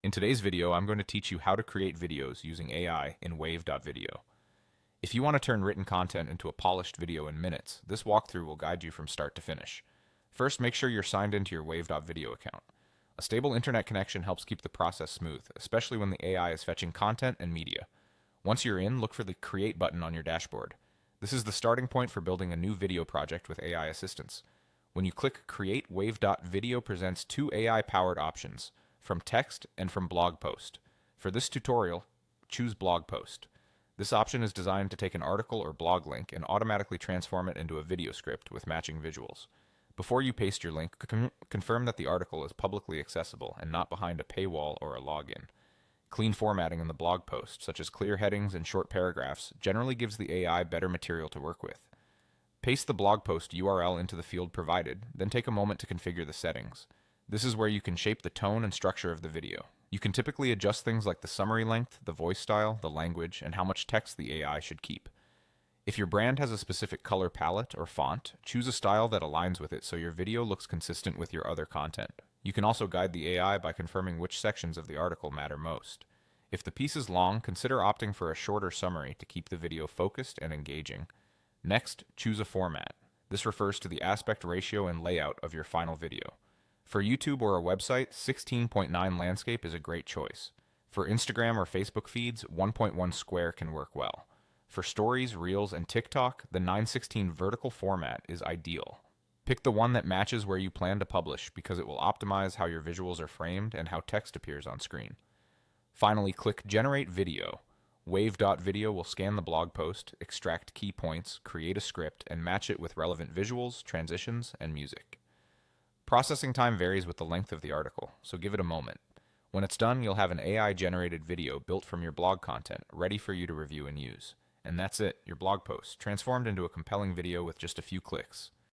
In today's video, I'm going to teach you how to create videos using AI in Wave.video. If you want to turn written content into a polished video in minutes, this walkthrough will guide you from start to finish. First, make sure you're signed into your Wave.video account. A stable internet connection helps keep the process smooth, especially when the AI is fetching content and media. Once you're in, look for the Create button on your dashboard. This is the starting point for building a new video project with AI assistance. When you click Create, Wave.video presents two AI-powered options, from text and from blog post. For this tutorial, choose blog post. This option is designed to take an article or blog link and automatically transform it into a video script with matching visuals. Before you paste your link, confirm that the article is publicly accessible and not behind a paywall or a login. Clean formatting in the blog post, such as clear headings and short paragraphs, generally gives the AI better material to work with. Paste the blog post URL into the field provided, then take a moment to configure the settings. This is where you can shape the tone and structure of the video. You can typically adjust things like the summary length, the voice style, the language, and how much text the AI should keep. If your brand has a specific color palette or font, choose a style that aligns with it so your video looks consistent with your other content. You can also guide the AI by confirming which sections of the article matter most. If the piece is long, consider opting for a shorter summary to keep the video focused and engaging. Next, choose a format. This refers to the aspect ratio and layout of your final video. For YouTube or a website, 16:9 landscape is a great choice. For Instagram or Facebook feeds, 1.1 square can work well. For stories, reels, and TikTok, the 9:16 vertical format is ideal. Pick the one that matches where you plan to publish because it will optimize how your visuals are framed and how text appears on screen. Finally, click Generate Video. Wave.video will scan the blog post, extract key points, create a script, and match it with relevant visuals, transitions, and music. Processing time varies with the length of the article, so give it a moment. When it's done, you'll have an AI-generated video built from your blog content, ready for you to review and use. And that's it, your blog post, transformed into a compelling video with just a few clicks.